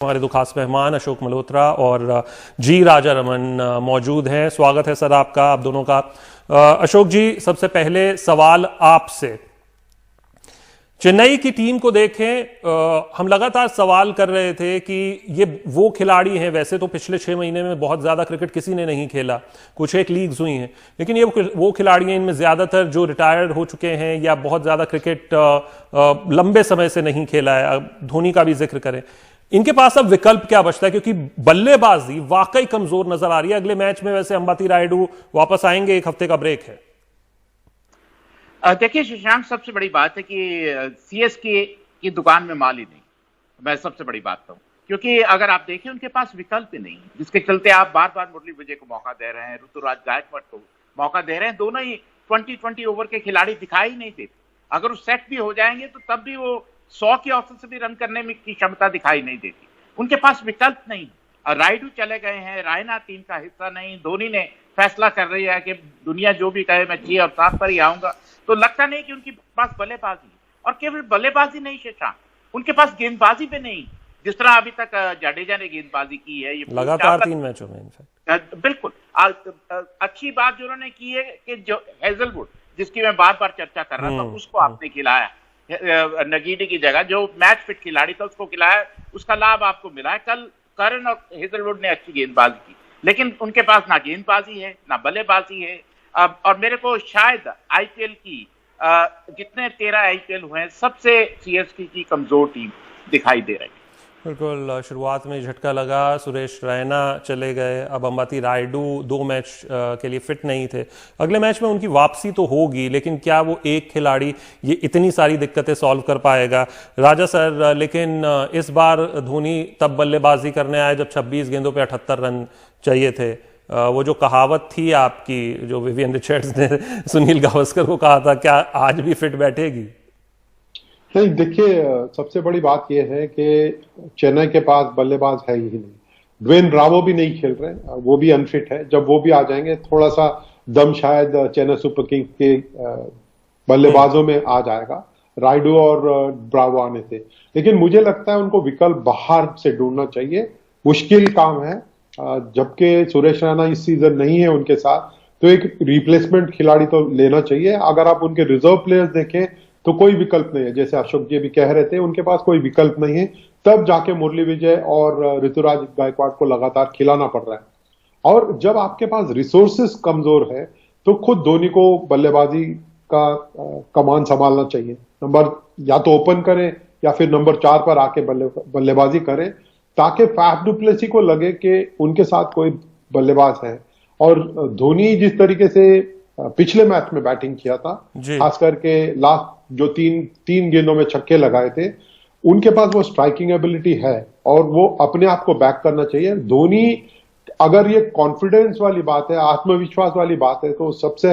हमारे दो खास मेहमान अशोक मल्होत्रा और जी राजा रमन मौजूद हैं। स्वागत है सर आपका, आप दोनों का। अशोक जी, सबसे पहले सवाल आपसे, चेन्नई की टीम को देखें, हम लगातार सवाल कर रहे थे कि ये वो खिलाड़ी हैं, वैसे तो पिछले 6 महीने में बहुत ज्यादा क्रिकेट किसी ने नहीं खेला, कुछ एक लीग्स हुई हैं, लेकिन ये वो खिलाड़ी हैं, इनमें ज्यादातर जो रिटायर्ड हो चुके हैं या बहुत ज्यादा क्रिकेट लंबे समय से नहीं खेला है। धोनी का भी जिक्र करें, इनके पास अब विकल्प क्या बचता है, क्योंकि बल्लेबाजी वाकई कमजोर नजर आ रही है। अगले मैच में वैसे अंबाती रायडू वापस आएंगे, एक हफ्ते का ब्रेक है। देखिए शशांक, सबसे बड़ी बात है कि सीएसके की दुकान में माल ही नहीं। मैं सबसे बड़ी बात कहूं, क्योंकि अगर आप देखें उनके पास विकल्प ही नहीं, जिसके चलते आप बार बार मुरली विजय को मौका दे रहे हैं, ऋतुराज गायकवाड़ को मौका दे रहे हैं। दोनों ही 20-20 ओवर के खिलाड़ी दिखाई नहीं देते। अगर वो सेट भी हो जाएंगे तो तब भी वो 100 के औसत से भी रन करने में की क्षमता दिखाई नहीं देती। उनके पास विकल्प नहीं। रायडू चले गए हैं, रायना टीम का हिस्सा नहीं। धोनी ने फैसला कर रही है कि दुनिया जो भी कहे मैं 6 और 7 पर ही आऊंगा। तो लगता नहीं कि उनके पास बल्लेबाजी, और केवल बल्लेबाजी नहीं शशांक, उनके पास गेंदबाजी भी नहीं। जिस तरह अभी तक जडेजा ने गेंदबाजी की है, ये लगातार 3 मैचों में। बिल्कुल अच्छी बात जो उन्होंने की है कि जो हेजलवुड, जिसकी मैं बार बार चर्चा कर रहा था, उसको आपने खिलाया। नगीडी की जगह जो मैच फिट खिलाड़ी था उसको खिलाया, उसका लाभ आपको मिला है। कल करन और हेजलवुड ने अच्छी गेंदबाजी की, लेकिन उनके पास ना गेंदबाजी है ना बल्लेबाजी है। और मेरे को शायद आईपीएल की जितने 13 आईपीएल हुए हैं, सबसे सीएसके की कमजोर टीम दिखाई दे रही है। बिल्कुल, शुरुआत में झटका लगा, सुरेश रैना चले गए, अब अंबाती रायडू 2 मैच के लिए फिट नहीं थे। अगले मैच में उनकी वापसी तो होगी, लेकिन क्या वो एक खिलाड़ी ये इतनी सारी दिक्कतें सॉल्व कर पाएगा? राजा सर, लेकिन इस बार धोनी तब बल्लेबाजी करने आए जब 26 गेंदों पे 78 रन चाहिए थे। वो जो कहावत थी आपकी, जो विवियन रिचर्ड्स ने सुनील गावस्कर को कहा था, क्या आज भी फिट बैठेगी? नहीं, देखिए, सबसे बड़ी बात यह है कि चेन्नई के पास बल्लेबाज है ही नहीं। ड्वेन ब्रावो भी नहीं खेल रहे, वो भी अनफिट है। जब वो भी आ जाएंगे, थोड़ा सा दम शायद चेन्नई सुपर किंग्स के बल्लेबाजों में आ जाएगा, रायडू और ब्रावो आने से। लेकिन मुझे लगता है उनको विकल्प बाहर से ढूंढना चाहिए। मुश्किल काम है, जबकि सुरेश रैना इस सीजन नहीं है उनके साथ, तो एक रिप्लेसमेंट खिलाड़ी तो लेना चाहिए। अगर आप उनके रिजर्व प्लेयर्स देखें तो कोई विकल्प नहीं है। जैसे अशोक जी भी कह रहे थे, उनके पास कोई विकल्प नहीं है। तब जाके मुरली विजय और ऋतुराज गायकवाड़ को लगातार खिलाना पड़ रहा है। और जब आपके पास रिसोर्सेस कमजोर है तो खुद धोनी को बल्लेबाजी का कमान संभालना चाहिए। नंबर या तो ओपन करें या फिर नंबर 4 पर आके बल्लेबाजी करें, ताकि फैफ डु प्लेसी को लगे कि उनके साथ कोई बल्लेबाज है। और धोनी जिस तरीके से पिछले मैच में बैटिंग किया था, खास करके लास्ट जो तीन गेंदों में छक्के लगाए थे, उनके पास वो स्ट्राइकिंग एबिलिटी है और वो अपने आप को बैक करना चाहिए। धोनी, अगर ये कॉन्फिडेंस वाली बात है, आत्मविश्वास वाली बात है, तो सबसे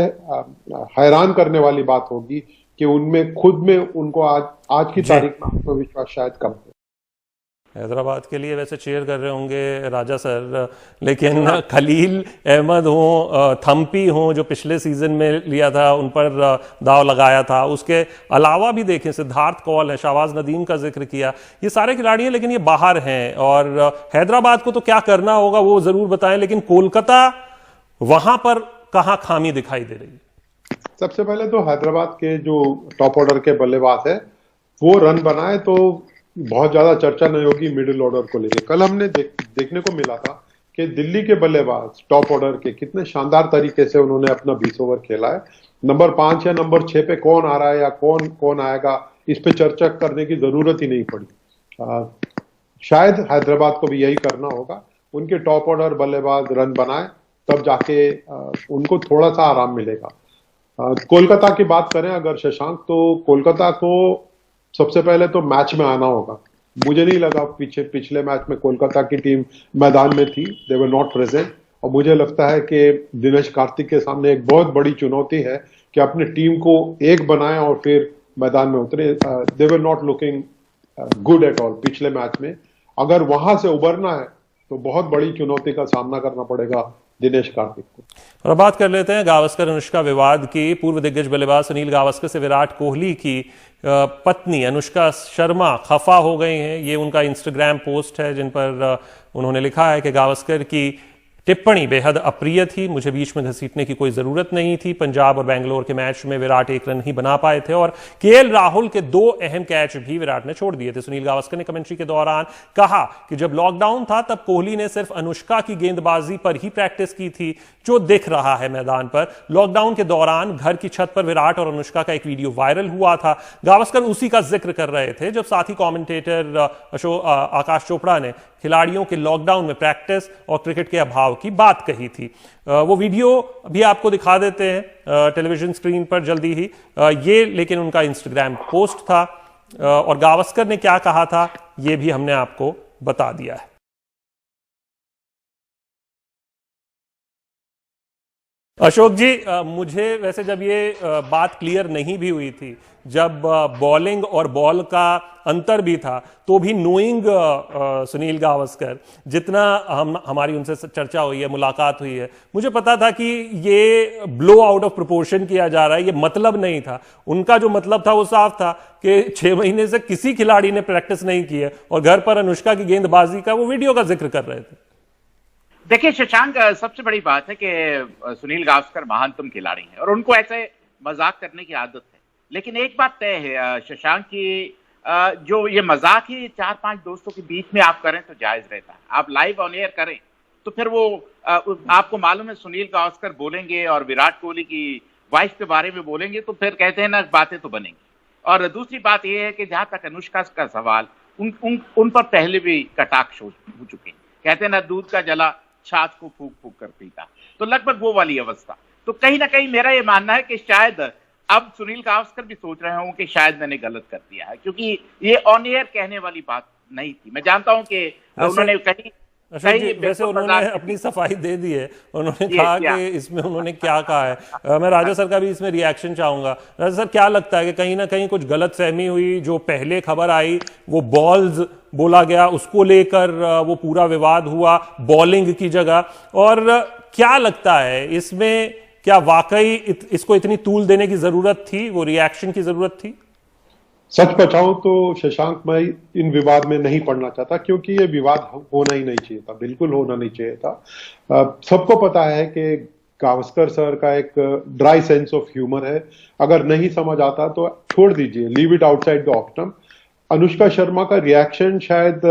हैरान करने वाली बात होगी कि उनमें खुद में उनको आज की तारीख में आत्मविश्वास शायद कम है। हैदराबाद के लिए वैसे चेयर कर रहे होंगे राजा सर, लेकिन खलील अहमद हो, थम्पी हो, जो पिछले सीजन में लिया था, उन पर दाव लगाया था। उसके अलावा भी देखें, सिद्धार्थ कौल है, शाहबाज नदीम का जिक्र किया, ये सारे खिलाड़ी हैं, लेकिन ये बाहर हैं। और हैदराबाद को तो क्या करना होगा वो जरूर बताएं, लेकिन कोलकाता, वहां पर कहां खामी दिखाई दे रही है? सबसे पहले तो हैदराबाद के जो टॉप ऑर्डर के बल्लेबाज है वो रन बनाए तो बहुत ज्यादा चर्चा नहीं होगी मिडिल ऑर्डर को लेकर। कल हमने देखने को मिला था कि दिल्ली के बल्लेबाज टॉप ऑर्डर के कितने शानदार तरीके से उन्होंने अपना 20 ओवर खेला है। नंबर 5 या नंबर 6 पे कौन आ रहा है या कौन आएगा, इस पे चर्चा करने की जरूरत ही नहीं पड़ी। शायद हैदराबाद को भी यही करना होगा, उनके टॉप ऑर्डर बल्लेबाज रन बनाए, तब जाके उनको थोड़ा सा आराम मिलेगा। कोलकाता की बात करें अगर शशांक, तो कोलकाता को सबसे पहले तो मैच में आना होगा। मुझे नहीं लगा पिछले मैच में कोलकाता की टीम मैदान में थी, दे वर नॉट प्रेजेंट। और मुझे लगता है कि दिनेश कार्तिक के सामने एक बहुत बड़ी चुनौती है कि अपनी टीम को एक बनाएं और फिर मैदान में उतरे। They were not looking good at all पिछले मैच में। अगर वहां से उबरना है तो बहुत बड़ी चुनौती का सामना करना पड़ेगा दिनेश कार्तिक को। और अब बात कर लेते हैं गावस्कर अनुष्का विवाद की। पूर्व दिग्गज बल्लेबाज सुनील गावस्कर से विराट कोहली की पत्नी अनुष्का शर्मा खफा हो गई हैं। ये उनका इंस्टाग्राम पोस्ट है जिन पर उन्होंने लिखा है कि गावस्कर की टिप्पणी बेहद अप्रिय थी, मुझे बीच में घसीटने की कोई जरूरत नहीं थी। पंजाब और बेंगलोर के मैच में विराट एक रन ही बना पाए थे और केएल राहुल के 2 अहम कैच भी विराट ने छोड़ दिए थे। सुनील गावस्कर ने कमेंट्री के दौरान कहा कि जब लॉकडाउन था तब कोहली ने सिर्फ अनुष्का की गेंदबाजी पर ही प्रैक्टिस की थी जो दिख रहा है मैदान पर। लॉकडाउन के दौरान घर की छत पर विराट और अनुष्का का एक वीडियो वायरल हुआ था। गावस्कर उसी का जिक्र कर रहे थे जब साथी कमेंटेटर आकाश चोपड़ा ने खिलाड़ियों के लॉकडाउन में प्रैक्टिस और क्रिकेट के अभाव की बात कही थी। वो वीडियो भी आपको दिखा देते हैं टेलीविजन स्क्रीन पर जल्दी ही। ये लेकिन उनका इंस्टाग्राम पोस्ट था और गावस्कर ने क्या कहा था ये भी हमने आपको बता दिया है। अशोक जी, मुझे वैसे जब ये बात क्लियर नहीं भी हुई थी, जब बॉलिंग और बॉल का अंतर भी था, तो भी नोइंग सुनील गावस्कर, जितना हमारी उनसे चर्चा हुई है, मुलाकात हुई है, मुझे पता था कि ये ब्लो आउट ऑफ प्रोपोर्शन किया जा रहा है, ये मतलब नहीं था। उनका जो मतलब था वो साफ था कि 6 महीने से किसी खिलाड़ी ने प्रैक्टिस नहीं की है और घर पर अनुष्का की गेंदबाजी का वो वीडियो का जिक्र कर रहे थे। देखिए शशांक, सबसे बड़ी बात है कि सुनील गावस्कर महानतम खिलाड़ी हैं और उनको ऐसे मजाक करने की आदत है। लेकिन एक बात तय है शशांक की, जो ये मजाक ही 4-5 दोस्तों के बीच में आप करें तो जायज रहता है। आप लाइव ऑन एयर करें तो फिर वो आपको मालूम है सुनील गावस्कर बोलेंगे और विराट कोहली की वाइफ के बारे में बोलेंगे तो फिर कहते हैं ना, बातें तो बनेंगी। और दूसरी बात यह है कि जहां तक अनुष्का का सवाल, उन पर पहले भी कटाक्ष हो चुके हैं। कहते हैं ना, दूध का जला छाछ को फूक फूक कर पीता, तो लगभग वो वाली अवस्था। तो कहीं ना कहीं मेरा ये मानना है कि शायद अब सुनील गावस्कर भी सोच रहे हों कि शायद मैंने गलत कर दिया है, क्योंकि ये ऑन एयर कहने वाली बात नहीं थी। मैं जानता हूं कि उन्होंने कहीं वैसे उन्होंने अपनी सफाई दे दी है। उन्होंने कहा कि इसमें उन्होंने क्या कहा है। मैं राजा सर का भी इसमें रिएक्शन चाहूंगा। राजा सर, क्या लगता है कि कहीं ना कहीं कुछ गलत फहमी हुई? जो पहले खबर आई वो बॉल्स बोला गया, उसको लेकर वो पूरा विवाद हुआ बॉलिंग की जगह। और क्या लगता है इसमें, क्या वाकई इसको इतनी तूल देने की जरूरत थी, वो रिएक्शन की जरूरत थी? सच बताऊं तो शशांक, मैं इन विवाद में नहीं पड़ना चाहता, क्योंकि ये विवाद होना ही नहीं चाहिए था, बिल्कुल होना नहीं चाहिए था। सबको पता है कि गावस्कर सर का एक ड्राई सेंस ऑफ ह्यूमर है। अगर नहीं समझ आता तो छोड़ दीजिए, लीव इट आउटसाइड द ऑक्टम। अनुष्का शर्मा का रिएक्शन शायद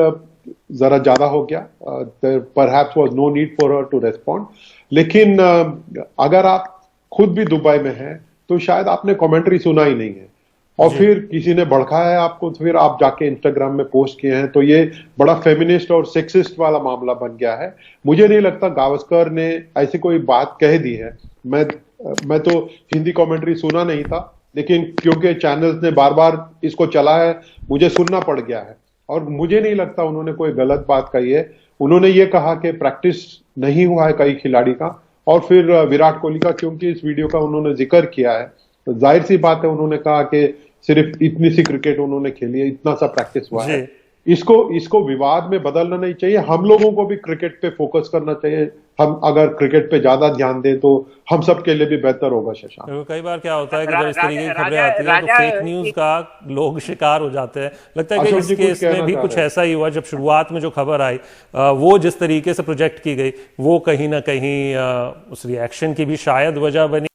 जरा ज्यादा हो गया, perhaps was no need for her to respond. लेकिन अगर आप खुद भी दुबई में हैं तो शायद आपने कमेंट्री सुना ही नहीं है और फिर किसी ने भड़काया आपको, तो फिर आप जाके इंस्टाग्राम में पोस्ट किए हैं, तो ये बड़ा फेमिनिस्ट और सेक्सिस्ट वाला मामला बन गया है। मुझे नहीं लगता गावस्कर ने ऐसी कोई बात कह दी है। मैं तो हिंदी कमेंट्री सुना नहीं था, लेकिन क्योंकि चैनल्स ने बार बार इसको चला है, मुझे सुनना पड़ गया है। और मुझे नहीं लगता उन्होंने कोई गलत बात कही है। उन्होंने ये कहा कि प्रैक्टिस नहीं हुआ है कई खिलाड़ी का, और फिर विराट कोहली का, क्योंकि इस वीडियो का उन्होंने जिक्र किया है, तो जाहिर सी बात है उन्होंने कहा कि सिर्फ इतनी सी क्रिकेट उन्होंने खेली है, इतना सा प्रैक्टिस हुआ है। इसको विवाद में बदलना नहीं चाहिए। हम लोगों को भी क्रिकेट पे फोकस करना चाहिए। हम अगर क्रिकेट पे ज्यादा ध्यान दें तो हम सब के लिए भी बेहतर होगा। शशांक, कई बार क्या होता है कि जब इस तरीके की खबरें आती हैं तो फेक न्यूज का लोग शिकार हो जाते हैं। लगता है कि इस केस में भी कुछ ऐसा ही हुआ। जब शुरुआत में जो खबर आई वो जिस तरीके से प्रोजेक्ट की गई, वो कहीं ना कहीं उस रिएक्शन की भी शायद वजह बनी।